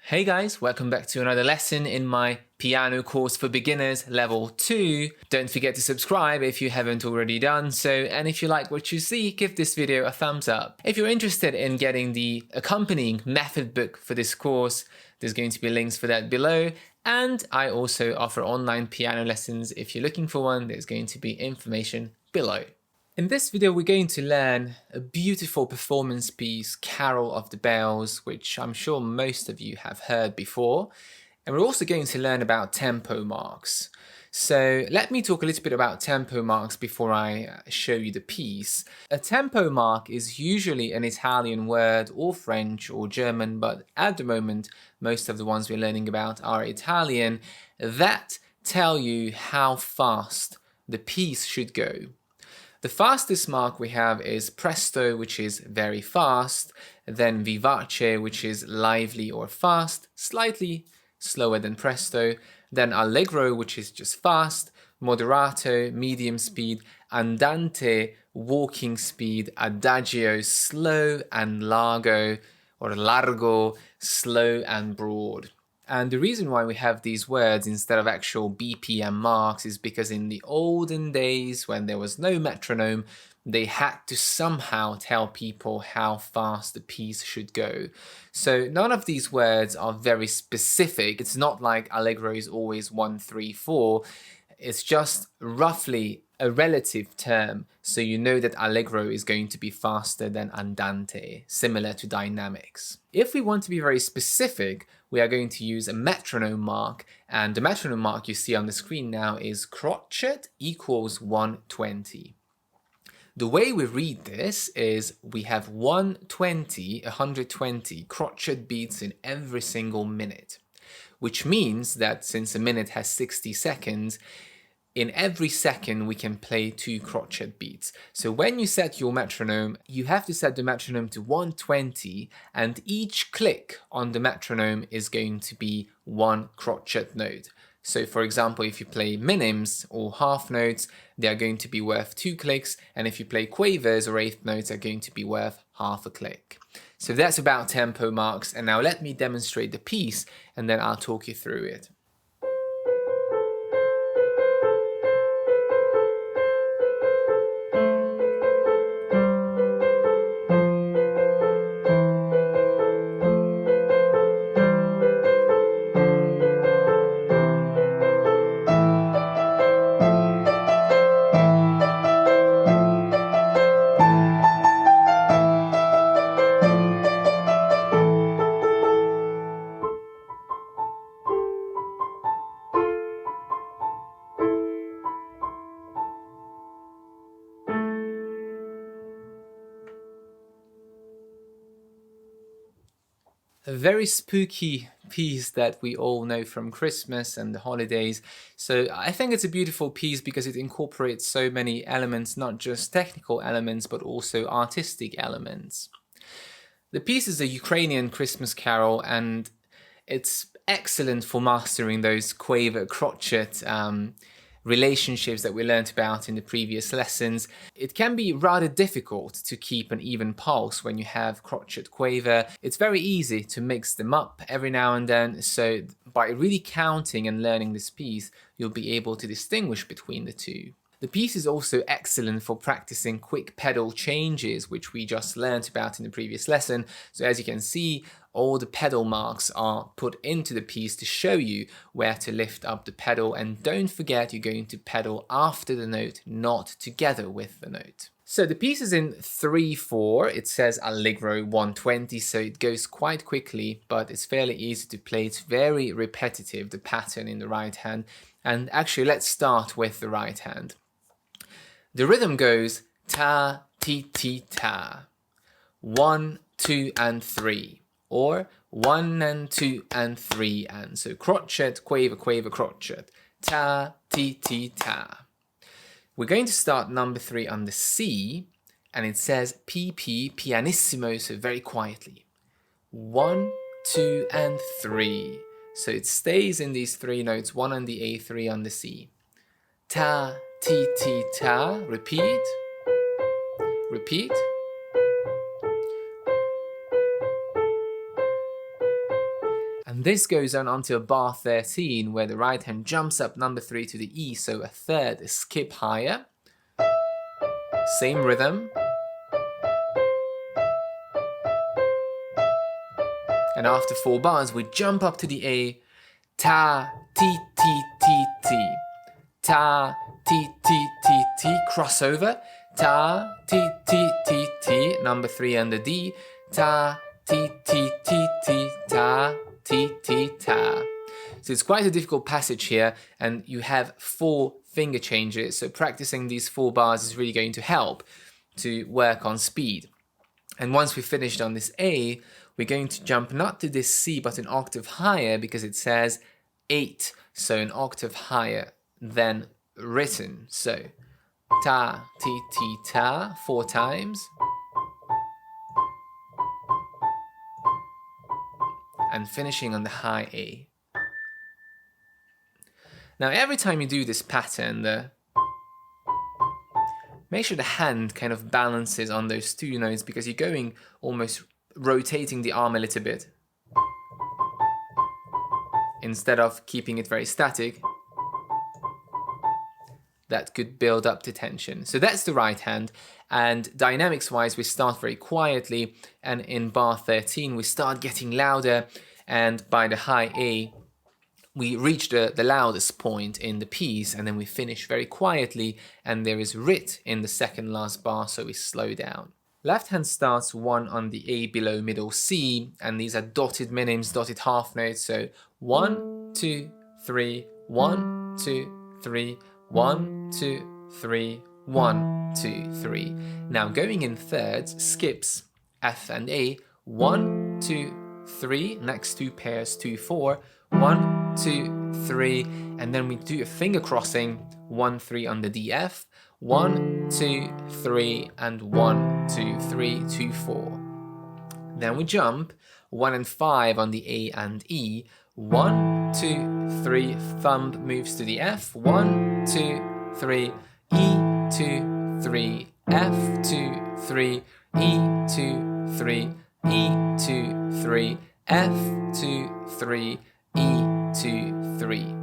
Hey guys, welcome back to another lesson in my piano course for beginners level 2. Don't forget to subscribe if you haven't already done so, and if you like what you see, give this video a thumbs up. If you're interested in getting the accompanying method book for this course, there's going to be links for that below, and I also offer online piano lessons. If you're looking for one, there's going to be information below. In this video, we're going to learn a beautiful performance piece, Carol of the Bells, which I'm sure most of you have heard before. And we're also going to learn about tempo marks. So let me talk a little bit about tempo marks before I show you the piece. A tempo mark is usually an Italian word or French or German, but at the moment, most of the ones we're learning about are Italian, that tell you how fast the piece should go. The fastest mark we have is presto, which is very fast, then vivace, which is lively or fast, slightly slower than presto, then allegro, which is just fast, moderato, medium speed, andante, walking speed, adagio, slow, and largo, or largo, slow and broad. And the reason why we have these words instead of actual BPM marks is because in the olden days, when there was no metronome, they had to somehow tell people how fast the piece should go. So none of these words are very specific. It's not like allegro is always 1, 3, 4. It's just roughly a relative term, so you know that allegro is going to be faster than andante, similar to dynamics. If we want to be very specific, we are going to use a metronome mark, and the metronome mark you see on the screen now is crotchet equals 120. The way we read this is we have 120 crotchet beats in every single minute, which means that since a minute has 60 seconds, in every second we can play 2 crotchet beats. So when you set your metronome, you have to set the metronome to 120, and each click on the metronome is going to be 1 crotchet note. So for example, if you play minims or half notes, they are going to be worth 2 clicks, and if you play quavers or eighth notes, are going to be worth half a click. So that's about tempo marks, and now let me demonstrate the piece, and then I'll talk you through it. A very spooky piece that we all know from Christmas and the holidays. So I think it's a beautiful piece because it incorporates so many elements, not just technical elements, but also artistic elements. The piece is a Ukrainian Christmas carol, and it's excellent for mastering those quaver crotchet relationships that we learned about in the previous lessons. It can be rather difficult to keep an even pulse when you have crotchet quaver. It's very easy to mix them up every now and then, so by really counting and learning this piece, you'll be able to distinguish between the two. The piece is also excellent for practicing quick pedal changes, which we just learnt about in the previous lesson. So as you can see, all the pedal marks are put into the piece to show you where to lift up the pedal, and don't forget you're going to pedal after the note, not together with the note. So the piece is in 3/4, it says allegro 120, so it goes quite quickly, but it's fairly easy to play. It's very repetitive, the pattern in the right hand. And actually, let's start with the right hand. The rhythm goes ta, ti, ti, ta, 1, 2, and 3, or 1 and 2 and 3 and. So crotchet, quaver, quaver, crotchet, ta, ti, ti, ta. We're going to start number 3 on the C, and it says PP, pianissimo, so very quietly. 1, 2, and 3. So it stays in these 3 notes, 1 on the A, 3 on the C. Ta, ti, ti, ta, repeat, repeat. And And this goes on until bar 13, where the right hand jumps up number 3 to the E, so a third skip higher. Same rhythm. And after 4 bars, we jump up to the A. Ta, ti, ti, ti, ti. Ta, ti, ti, ti, ti. Crossover. Ta, ti, ti, ti, ti. Number 3 and the D. Ta, ti, ti, ti, ti. Ta, ti, ti, ta. So it's quite a difficult passage here, and you have 4 finger changes. So practicing these 4 bars is really going to help to work on speed. And once we've finished on this A, we're going to jump not to this C, but an octave higher, because it says 8. So an octave higher than written. So ta, ti, ti, ta, 4 times. And finishing on the high A. Now every time you do this pattern, make sure the hand kind of balances on those 2 notes, because you're going almost rotating the arm a little bit instead of keeping it very static. That could build up the tension. So that's the right hand, and dynamics wise we start very quietly, and in bar 13 we start getting louder, and by the high A we reach the loudest point in the piece, and then we finish very quietly, and there is writ in the second last bar, so we slow down. Left hand starts 1 on the A below middle C, and these are dotted minims, dotted half notes, so 1, 2, 3, 1, 2, 3, 1, 2, 3, 1, 2, 3. Now going in thirds, skips F and A, 1, 2, 3, next 2 pairs, 2, 4, 1, 2, 3, and then we do a finger crossing, 1, 3 on the D, F, 1, 2, 3, and 1, 2, 3, 2, 4. Then we jump 1 and 5 on the A and E, 1, 2, 3, thumb moves to the F, 1, 2, 3, E, 2, 3, F, 2, 3, E, 2, 3, E, 2, 3, F, 2, 3, E, 2, 3.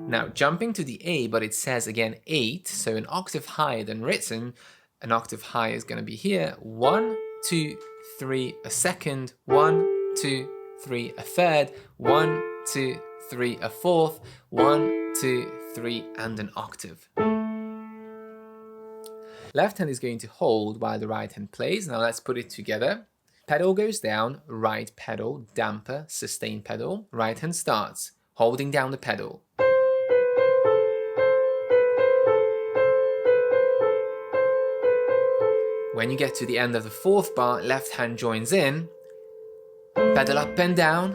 Now jumping to the A, but it says again 8, so an octave higher than written. An octave higher is going to be here. 1, 2, 3, a second. 1, 2, 3, a third. 1, 2, 3, a fourth. 1, 2, 3, and an octave. Left hand is going to hold while the right hand plays. Now let's put it together. Pedal goes down, right pedal, damper, sustain pedal. Right hand starts, holding down the pedal. When you get to the end of the 4th bar, left hand joins in. Pedal up and down.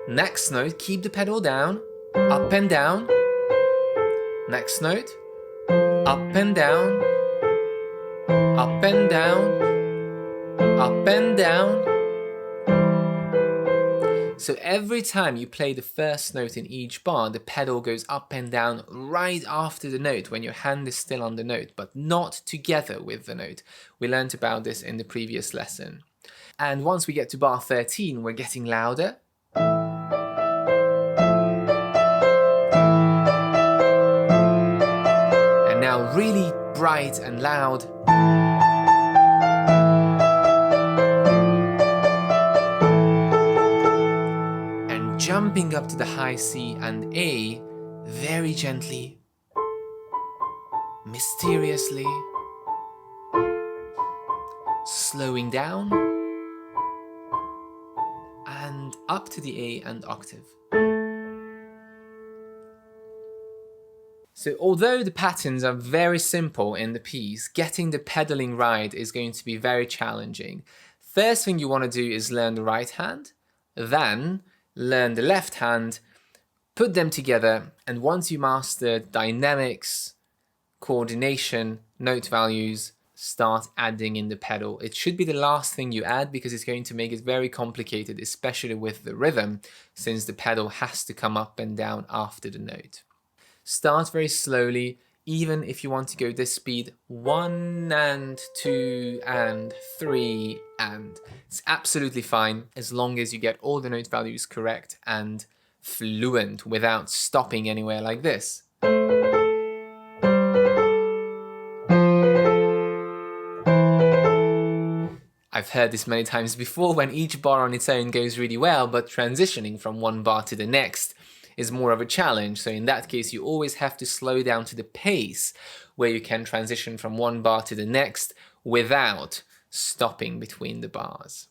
Next note, keep the pedal down. Up and down. Next note. Up and down. Up and down. Up and down. So every time you play the first note in each bar, the pedal goes up and down right after the note when your hand is still on the note, but not together with the note. We learned about this in the previous lesson. And once we get to bar 13, we're getting louder. And now really bright and loud. Jumping up to the high C and A, very gently, mysteriously, slowing down, and up to the A and octave. So although the patterns are very simple in the piece, getting the pedaling right is going to be very challenging. First thing you want to do is learn the right hand, then learn the left hand, put them together, and once you master dynamics, coordination, note values, start adding in the pedal. It should be the last thing you add because it's going to make it very complicated, especially with the rhythm, since the pedal has to come up and down after the note. Start very slowly, even if you want to go this speed 1 and 2 and 3 and it's absolutely fine as long as you get all the note values correct and fluent without stopping anywhere like this. I've heard this many times before when each bar on its own goes really well, but transitioning from one bar to the next is more of a challenge. So in that case, you always have to slow down to the pace where you can transition from one bar to the next without stopping between the bars.